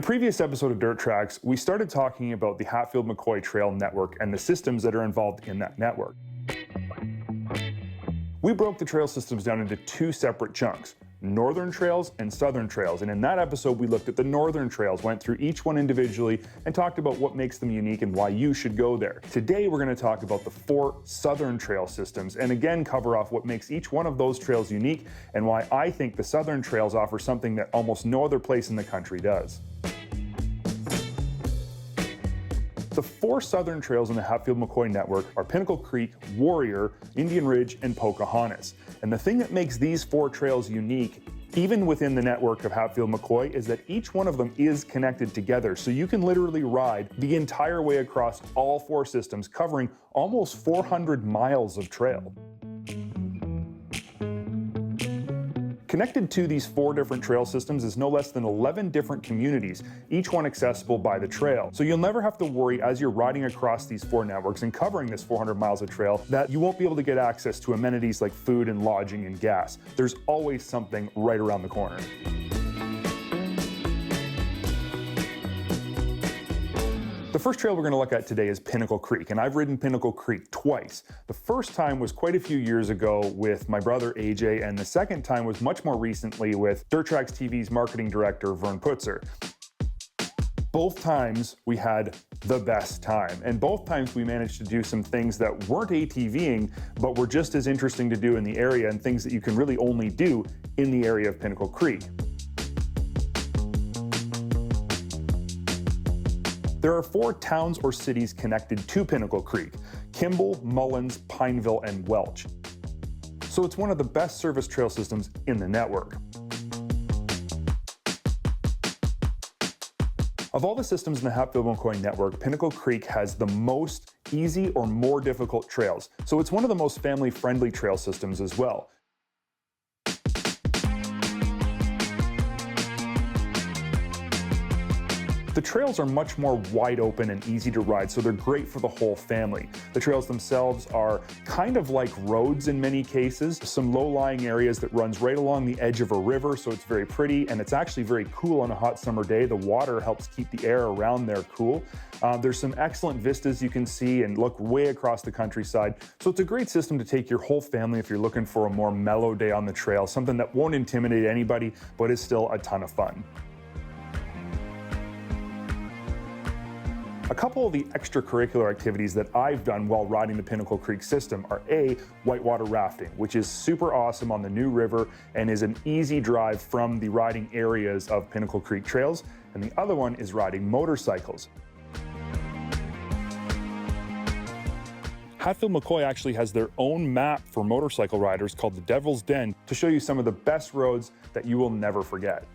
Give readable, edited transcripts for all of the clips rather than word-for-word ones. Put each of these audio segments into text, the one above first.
previous episode of Dirt Tracks, we started talking about the Hatfield McCoy Trail network and the systems that are involved in that network. We broke the trail systems down into two separate chunks, northern trails and southern trails. And in that episode, we looked at the northern trails, went through each one individually, and talked about what makes them unique and why you should go there. Today, we're going to talk about the 4 southern trail systems, and again, cover off what makes each one of those trails unique and why I think the southern trails offer something that almost no other place in the country does. The 4 southern trails in the Hatfield McCoy network are Pinnacle Creek, Warrior, Indian Ridge, and Pocahontas. And the thing that makes these 4 trails unique, even within the network of Hatfield McCoy, is that each one of them is connected together. So you can literally ride the entire way across all 4 systems, covering almost 400 miles of trail. Connected to these 4 different trail systems is no less than 11 different communities, each one accessible by the trail. So you'll never have to worry as you're riding across these 4 networks and covering this 400 miles of trail that you won't be able to get access to amenities like food and lodging and gas. There's always something right around the corner. The first trail we're going to look at today is Pinnacle Creek, and I've ridden Pinnacle Creek twice. The first time was quite a few years ago with my brother AJ, and the second time was much more recently with TRAX TV's marketing director, Vern Putzer. Both times we had the best time, and both times we managed to do some things that weren't ATVing, but were just as interesting to do in the area and things that you can really only do in the area of Pinnacle Creek. There are 4 towns or cities connected to Pinnacle Creek: Kimball, Mullins, Pineville, and Welch. So it's one of the best service trail systems in the network. Of all the systems in the Hatfield McCoy network, Pinnacle Creek has the most easy or more difficult trails. So it's one of the most family-friendly trail systems as well. The trails are much more wide open and easy to ride, so they're great for the whole family. The trails themselves are kind of like roads in many cases, some low-lying areas that runs right along the edge of a river, so it's very pretty, and it's actually very cool on a hot summer day. The water helps keep the air around there cool. There's some excellent vistas you can see and look way across the countryside, so it's a great system to take your whole family if you're looking for a more mellow day on the trail, something that won't intimidate anybody, but is still a ton of fun. A couple of the extracurricular activities that I've done while riding the Pinnacle Creek system are whitewater rafting, which is super awesome on the new river and is an easy drive from the riding areas of Pinnacle Creek trails. And the other one is riding motorcycles. Hatfield McCoy actually has their own map for motorcycle riders called the Devil's Den to show you some of the best roads that you will never forget.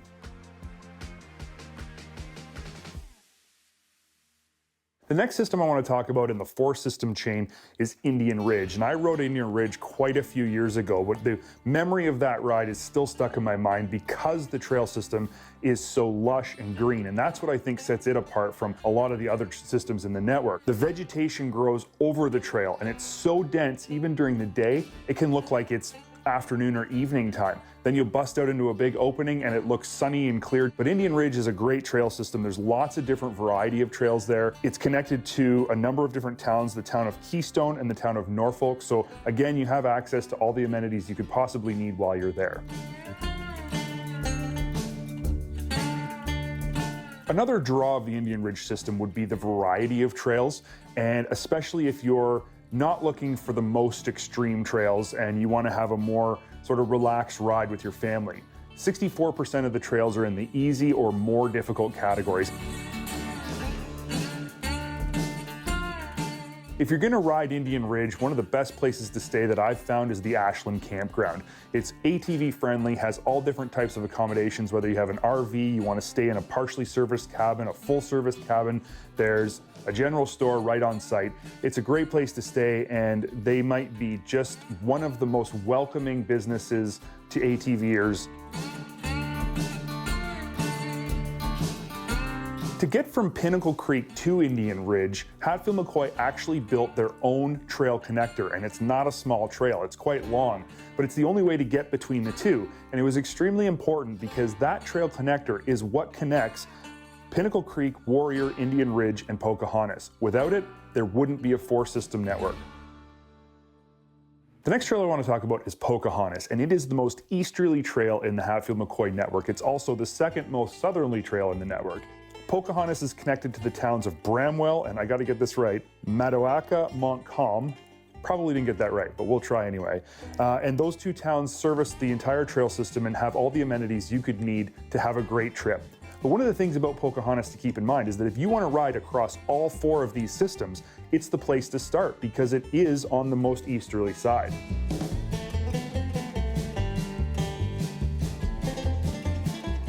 The next system I want to talk about in the 4-system chain is Indian Ridge, and I rode Indian Ridge quite a few years ago, but the memory of that ride is still stuck in my mind because the trail system is so lush and green, and that's what I think sets it apart from a lot of the other systems in the network. The vegetation grows over the trail, and it's so dense even during the day, it can look like it's afternoon or evening time. Then you'll bust out into a big opening and it looks sunny and clear. But Indian Ridge is a great trail system. There's lots of different variety of trails there. It's connected to a number of different towns, the town of Keystone and the town of Norfolk. So again, you have access to all the amenities you could possibly need while you're there. Another draw of the Indian Ridge system would be the variety of trails, and especially if you're not looking for the most extreme trails and you want to have a more sort of relaxed ride with your family. 64% of the trails are in the easy or more difficult categories. If you're going to ride Indian Ridge, one of the best places to stay that I've found is the Ashland Campground. It's ATV friendly, has all different types of accommodations, whether you have an RV, you want to stay in a partially serviced cabin, a full service cabin, there's a general store right on site. It's a great place to stay, and they might be just one of the most welcoming businesses to ATVers. To get from Pinnacle Creek to Indian Ridge, Hatfield McCoy actually built their own trail connector, and it's not a small trail, it's quite long, but it's the only way to get between the two. And it was extremely important because that trail connector is what connects Pinnacle Creek, Warrior, Indian Ridge, and Pocahontas. Without it, there wouldn't be a four-system network. The next trail I want to talk about is Pocahontas, and it is the most easterly trail in the Hatfield McCoy network. It's also the second most southerly trail in the network. Pocahontas is connected to the towns of Bramwell, and I got to get this right, Madawaska, Montcalm. Probably didn't get that right, but we'll try anyway. And those two towns service the entire trail system and have all the amenities you could need to have a great trip. But one of the things about Pocahontas to keep in mind is that if you want to ride across all four of these systems, it's the place to start because it is on the most easterly side.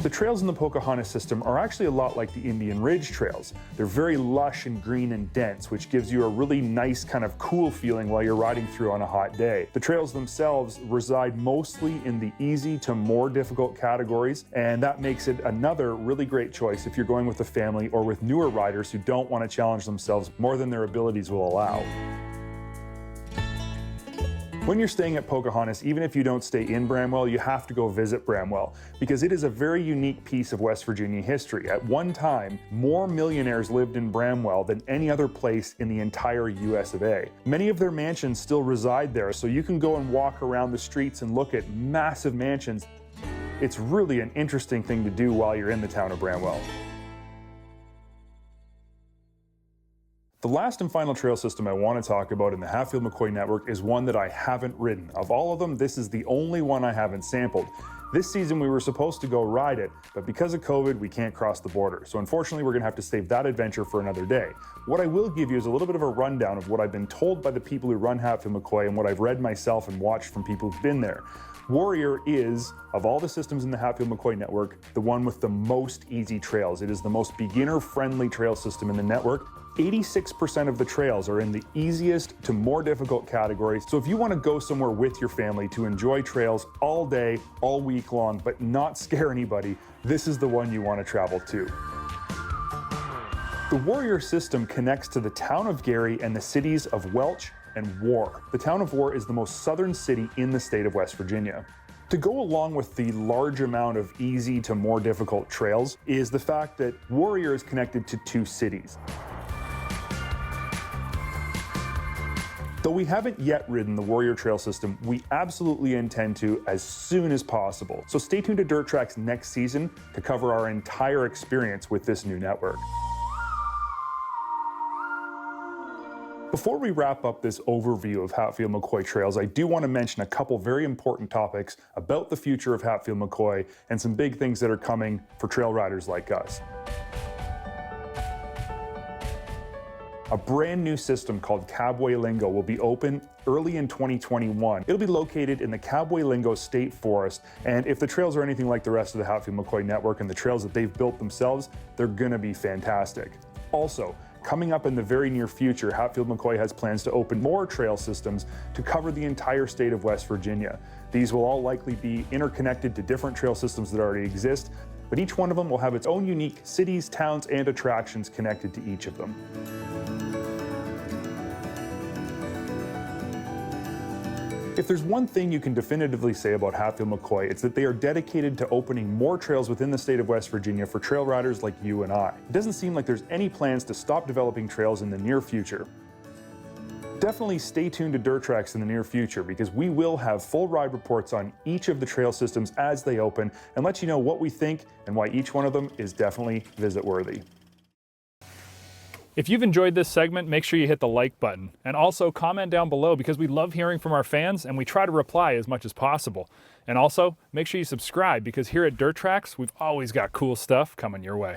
The trails in the Pocahontas system are actually a lot like the Indian Ridge trails. They're very lush and green and dense, which gives you a really nice kind of cool feeling while you're riding through on a hot day. The trails themselves reside mostly in the easy to more difficult categories, and that makes it another really great choice if you're going with a family or with newer riders who don't want to challenge themselves more than their abilities will allow. When you're staying at Pocahontas, even if you don't stay in Bramwell, you have to go visit Bramwell because it is a very unique piece of West Virginia history. At one time, more millionaires lived in Bramwell than any other place in the entire US of A. Many of their mansions still reside there, so you can go and walk around the streets and look at massive mansions. It's really an interesting thing to do while you're in the town of Bramwell. The last and final trail system I want to talk about in the Hatfield McCoy network is one that I haven't ridden. Of all of them, this is the only one I haven't sampled. This season we were supposed to go ride it, but because of COVID, we can't cross the border. So unfortunately, we're gonna have to save that adventure for another day. What I will give you is a little bit of a rundown of what I've been told by the people who run Hatfield McCoy and what I've read myself and watched from people who've been there. Warrior is, of all the systems in the Hatfield McCoy network, the one with the most easy trails. It is the most beginner-friendly trail system in the network. 86% of the trails are in the easiest to more difficult categories. So if you want to go somewhere with your family to enjoy trails all day, all week long, but not scare anybody, this is the one you want to travel to. The Warrior system connects to the town of Gary and the cities of Welch and War. The town of War is the most southern city in the state of West Virginia. To go along with the large amount of easy to more difficult trails is the fact that Warrior is connected to two cities. Though we haven't yet ridden the Warrior Trail system, we absolutely intend to as soon as possible. So stay tuned to Dirt Trax next season to cover our entire experience with this new network. Before we wrap up this overview of Hatfield McCoy Trails, I do want to mention a couple very important topics about the future of Hatfield McCoy and some big things that are coming for trail riders like us. A brand new system called Cabway Lingo will be open early in 2021. It'll be located in the Cabway Lingo State Forest, and if the trails are anything like the rest of the Hatfield McCoy network and the trails that they've built themselves, they're gonna be fantastic. Also, coming up in the very near future, Hatfield McCoy has plans to open more trail systems to cover the entire state of West Virginia. These will all likely be interconnected to different trail systems that already exist, but each one of them will have its own unique cities, towns, and attractions connected to each of them. If there's one thing you can definitively say about Hatfield McCoy, it's that they are dedicated to opening more trails within the state of West Virginia for trail riders like you and I. It doesn't seem like there's any plans to stop developing trails in the near future. Definitely stay tuned to Dirt Trax in the near future because we will have full ride reports on each of the trail systems as they open and let you know what we think and why each one of them is definitely visit worthy. If you've enjoyed this segment, make sure you hit the like button and also comment down below because we love hearing from our fans and we try to reply as much as possible. And also make sure you subscribe because here at Dirt Trax, we've always got cool stuff coming your way.